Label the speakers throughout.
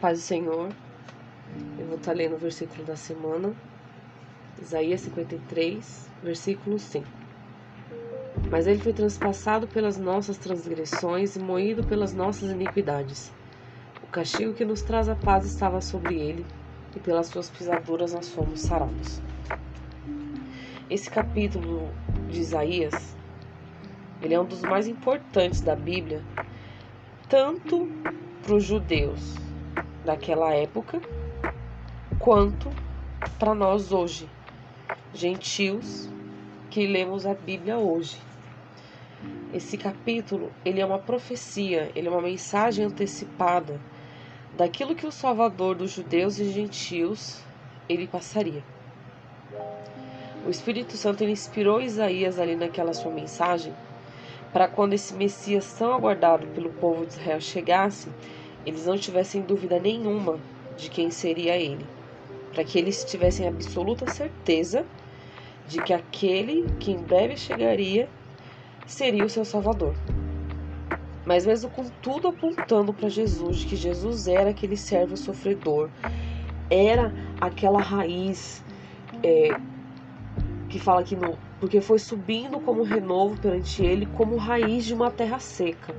Speaker 1: paz do Senhor. Eu vou estar lendo o versículo da semana, Isaías 53, versículo 5. Mas ele foi transpassado pelas nossas transgressões e moído pelas nossas iniquidades. O castigo que nos traz a paz estava sobre ele, e pelas suas pisaduras nós fomos sarados. Esse capítulo de Isaías, ele é um dos mais importantes da Bíblia, tanto para os judeus daquela época, quanto para nós hoje, gentios que lemos a Bíblia hoje. Esse capítulo, ele é uma profecia, ele é uma mensagem antecipada daquilo que o Salvador dos judeus e gentios, ele passaria. O Espírito Santo, ele inspirou Isaías ali naquela sua mensagem, para quando esse Messias tão aguardado pelo povo de Israel chegasse, eles não tivessem dúvida nenhuma de quem seria ele, para que eles tivessem absoluta certeza de que aquele que em breve chegaria seria o seu Salvador. Mas mesmo com tudo apontando para Jesus, de que Jesus era aquele servo sofredor, era aquela raiz que fala que porque foi subindo como renovo perante ele, como raiz de uma terra seca.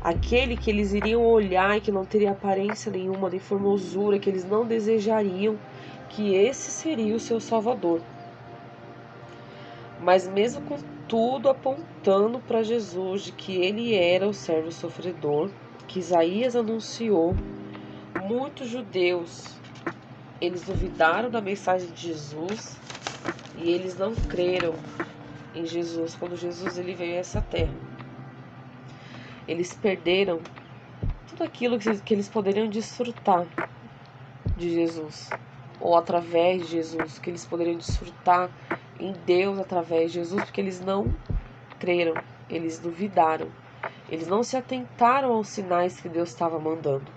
Speaker 1: Aquele que eles iriam olhar e que não teria aparência nenhuma, nem formosura, que eles não desejariam, que esse seria o seu Salvador. Mas mesmo com tudo apontando para Jesus, de que ele era o servo sofredor, que Isaías anunciou, muitos judeus, eles duvidaram da mensagem de Jesus e eles não creram em Jesus quando Jesus ele veio a essa terra. Eles perderam tudo aquilo que eles poderiam desfrutar de Jesus, ou através de Jesus, que eles poderiam desfrutar em Deus através de Jesus, porque eles não creram, eles duvidaram, eles não se atentaram aos sinais que Deus estava mandando.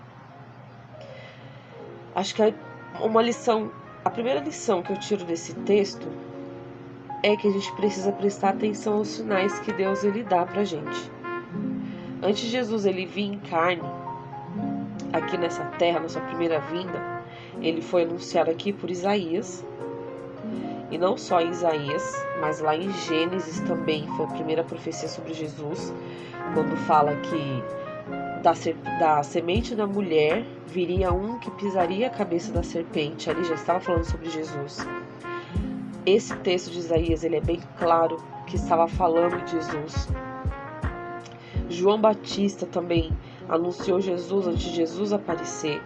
Speaker 1: Acho que a primeira lição que eu tiro desse texto é que a gente precisa prestar atenção aos sinais que Deus ele dá pra gente. Antes de Jesus ele vir em carne aqui nessa terra, na sua primeira vinda, ele foi anunciado aqui por Isaías. E não só em Isaías, mas lá em Gênesis também foi a primeira profecia sobre Jesus, quando fala que da semente da mulher viria um que pisaria a cabeça da serpente. Ali já estava falando sobre Jesus. Esse texto de Isaías, ele é bem claro que estava falando de Jesus. João Batista também anunciou Jesus antes de Jesus aparecer.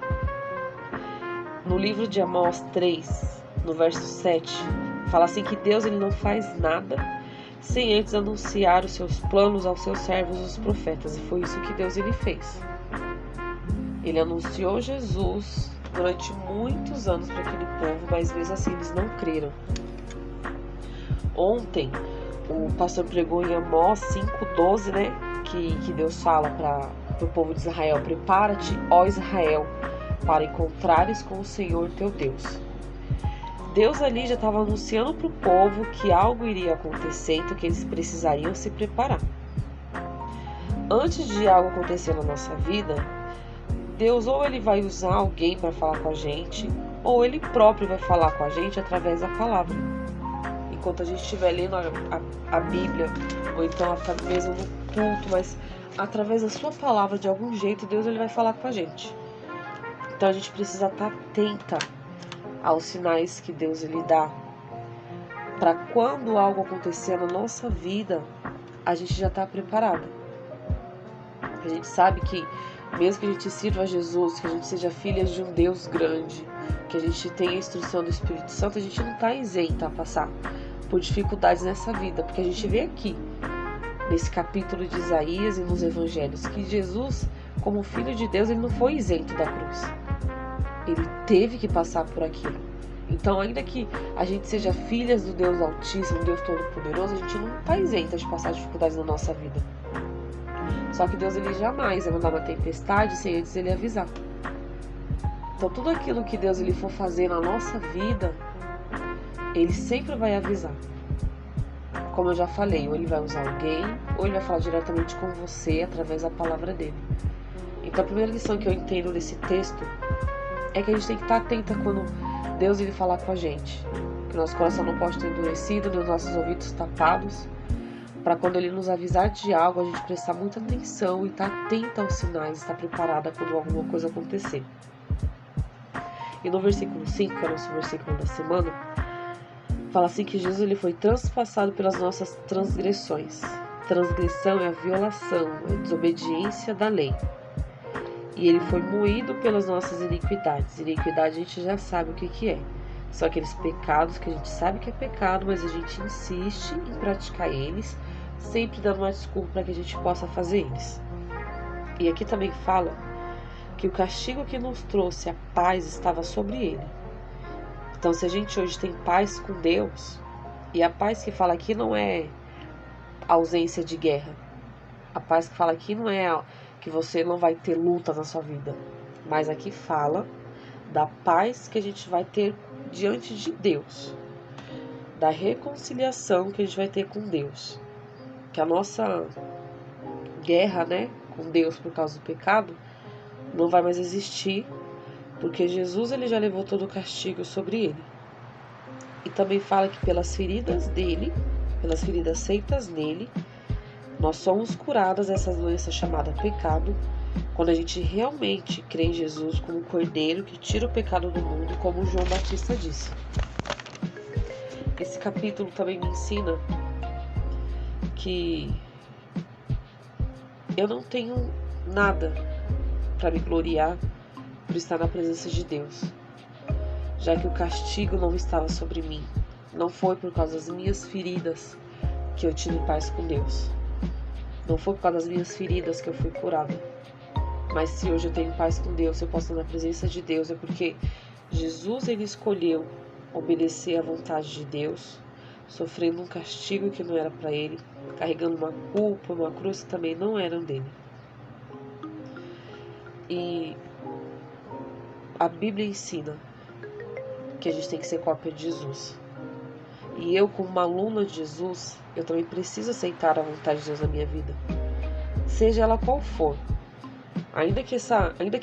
Speaker 1: No livro de Amós 3, no verso 7, fala assim que Deus ele não faz nada sem antes anunciar os seus planos aos seus servos, os profetas. E foi isso que Deus ele fez. Ele anunciou Jesus durante muitos anos para aquele povo, mas mesmo assim eles não creram. Ontem, o pastor pregou em Amós 5:12, né? Que Deus fala para o povo de Israel: prepara-te, ó Israel, para encontrares com o Senhor teu Deus. Deus ali já estava anunciando para o povo que algo iria acontecer, então que eles precisariam se preparar. Antes de algo acontecer na nossa vida, Deus ou ele vai usar alguém para falar com a gente, ou ele próprio vai falar com a gente através da palavra. Enquanto a gente estiver lendo a Bíblia, ou então até mesmo no culto, mas através da sua palavra, de algum jeito, Deus ele vai falar com a gente. Então a gente precisa estar atenta aos sinais que Deus ele dá, para quando algo acontecer na nossa vida, a gente já está preparado. A gente sabe que mesmo que a gente sirva a Jesus, que a gente seja filhas de um Deus grande, que a gente tenha a instrução do Espírito Santo, a gente não está isenta a passar por dificuldades nessa vida, porque a gente vê aqui, nesse capítulo de Isaías e nos Evangelhos, que Jesus, como Filho de Deus, ele não foi isento da cruz. Ele teve que passar por aquilo. Então, ainda que a gente seja filhas do Deus Altíssimo, Deus Todo-Poderoso, a gente não está isenta de passar dificuldades na nossa vida. Só que Deus ele jamais vai mandar uma tempestade sem antes ele avisar. Então, tudo aquilo que Deus ele for fazer na nossa vida, ele sempre vai avisar. Como eu já falei, ou ele vai usar alguém, ou ele vai falar diretamente com você através da palavra dele. Então a primeira lição que eu entendo desse texto é que a gente tem que estar atenta quando Deus ele falar com a gente. Que nosso coração não pode ter endurecido, nem os nossos ouvidos tapados, para quando ele nos avisar de algo, a gente prestar muita atenção e estar atenta aos sinais, estar preparada quando alguma coisa acontecer. E no versículo 5, que é o nosso versículo da semana, fala assim que Jesus ele foi transpassado pelas nossas transgressões. Transgressão é a violação, é a desobediência da lei. E ele foi moído pelas nossas iniquidades. Iniquidade a gente já sabe o que é. São aqueles pecados que a gente sabe que é pecado, mas a gente insiste em praticar eles, sempre dando uma desculpa para que a gente possa fazer eles. E aqui também fala que o castigo que nos trouxe a paz estava sobre ele. Então, se a gente hoje tem paz com Deus, e a paz que fala aqui não é ausência de guerra, a paz que fala aqui não é que você não vai ter luta na sua vida, mas aqui fala da paz que a gente vai ter diante de Deus, da reconciliação que a gente vai ter com Deus, que a nossa guerra, com Deus por causa do pecado não vai mais existir, porque Jesus ele já levou todo o castigo sobre ele. E também fala que pelas feridas dele, pelas feridas feitas nele, nós somos curadas dessa doença chamada pecado, quando a gente realmente crê em Jesus como o Cordeiro que tira o pecado do mundo, como João Batista disse. Esse capítulo também me ensina que eu não tenho nada para me gloriar por estar na presença de Deus, já que o castigo não estava sobre mim. Não foi por causa das minhas feridas que eu tive paz com Deus. Não foi por causa das minhas feridas que eu fui curada. Mas se hoje eu tenho paz com Deus, eu posso estar na presença de Deus, é porque Jesus ele escolheu obedecer à vontade de Deus, sofrendo um castigo que não era para ele, carregando uma culpa, uma cruz que também não eram dele. E a Bíblia ensina que a gente tem que ser cópia de Jesus. E eu, como uma aluna de Jesus, eu também preciso aceitar a vontade de Deus na minha vida, seja ela qual for. Ainda que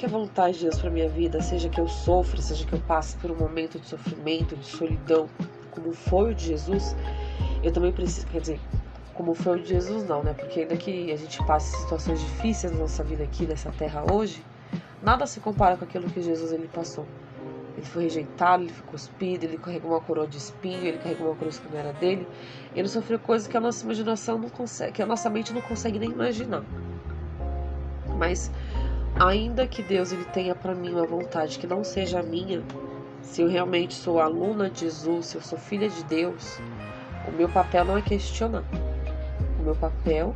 Speaker 1: a vontade de Deus para minha vida seja que eu sofra, seja que eu passe por um momento de sofrimento, de solidão, como foi o de Jesus, eu também preciso, como foi o de Jesus não, porque ainda que a gente passe situações difíceis na nossa vida aqui, nessa terra hoje, nada se compara com aquilo que Jesus ele passou. Ele foi rejeitado, ele foi cuspido, ele carregou uma coroa de espinho, ele carregou uma cruz que não era dele. Ele sofreu coisas que a nossa imaginação não consegue, que a nossa mente não consegue nem imaginar. Mas ainda que Deus ele tenha para mim uma vontade que não seja a minha, se eu realmente sou aluna de Jesus, se eu sou filha de Deus, o meu papel não é questionar. O meu papel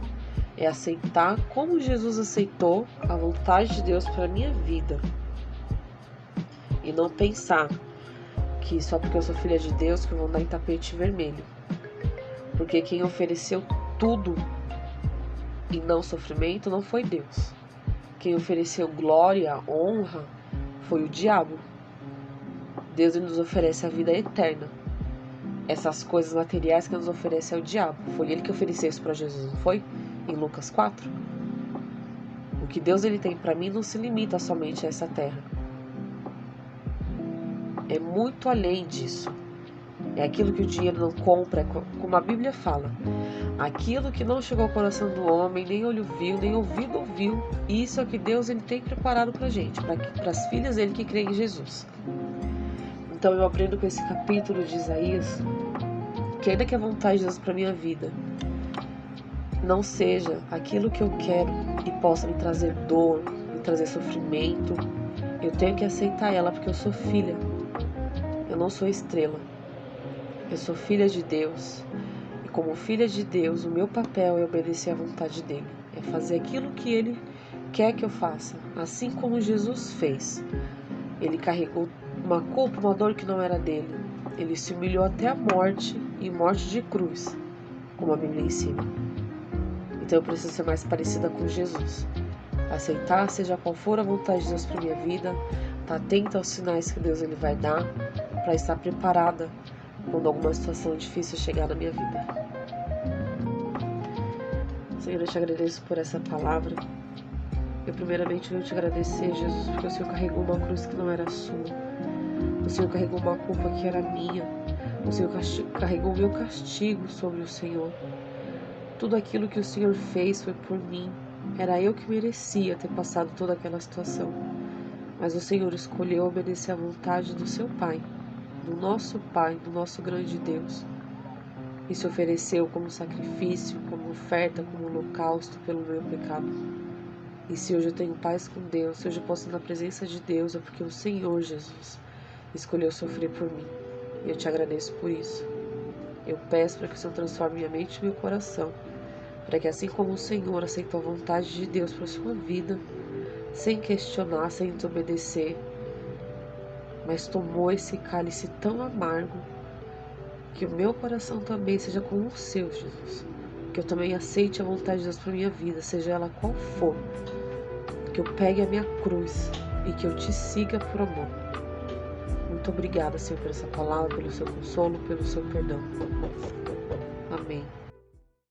Speaker 1: é aceitar como Jesus aceitou a vontade de Deus para a minha vida. E não pensar que só porque eu sou filha de Deus que eu vou andar em tapete vermelho. Porque quem ofereceu tudo e não sofrimento não foi Deus. Quem ofereceu glória, honra, foi o diabo. Deus nos oferece a vida eterna. Essas coisas materiais que nos oferece é o diabo. Foi ele que ofereceu isso para Jesus, não foi? Em Lucas 4. O que Deus ele tem para mim não se limita somente a essa terra. É muito além disso. É aquilo que o dinheiro não compra, como a Bíblia fala. Aquilo que não chegou ao coração do homem, nem olho viu, nem ouvido ouviu. Isso é o que Deus ele tem preparado pra gente, para as filhas dele que creem em Jesus. Então eu aprendo com esse capítulo de Isaías, que ainda que a vontade de Deus para minha vida não seja aquilo que eu quero e possa me trazer dor, me trazer sofrimento, eu tenho que aceitar ela porque eu sou filha. Eu não sou estrela. Eu sou filha de Deus. E como filha de Deus, o meu papel é obedecer à vontade dele. É fazer aquilo que ele quer que eu faça. Assim como Jesus fez. Ele carregou uma culpa, uma dor que não era dele. Ele se humilhou até a morte, e morte de cruz, como a Bíblia ensina. Então eu preciso ser mais parecida com Jesus. Aceitar, seja qual for a vontade de Deus para minha vida. Estar atenta aos sinais que Deus ele vai dar, para estar preparada quando alguma situação difícil chegar na minha vida. Senhor, eu te agradeço por essa palavra. Eu primeiramente venho te agradecer, Jesus, porque o Senhor carregou uma cruz que não era sua. O Senhor carregou uma culpa que era minha. O Senhor carregou o meu castigo sobre o Senhor. Tudo aquilo que o Senhor fez foi por mim. Era eu que merecia ter passado toda aquela situação. Mas o Senhor escolheu obedecer à vontade do seu Pai, do nosso grande Deus. E se ofereceu como sacrifício, como oferta, como holocausto pelo meu pecado. E se hoje eu tenho paz com Deus, se hoje eu posso ir na presença de Deus, é porque o Senhor Jesus escolheu sofrer por mim. E eu te agradeço por isso. Eu peço para que o Senhor transforme minha mente e meu coração, para que assim como o Senhor aceitou a vontade de Deus para a sua vida, sem questionar, sem desobedecer, mas tomou esse cálice tão amargo, que o meu coração também seja como o seu, Jesus. Que eu também aceite a vontade de Deus para minha vida, seja ela qual for. Que eu pegue a minha cruz e que eu te siga por amor. Muito obrigada, Senhor, por essa palavra, pelo seu consolo, pelo seu perdão. Amém.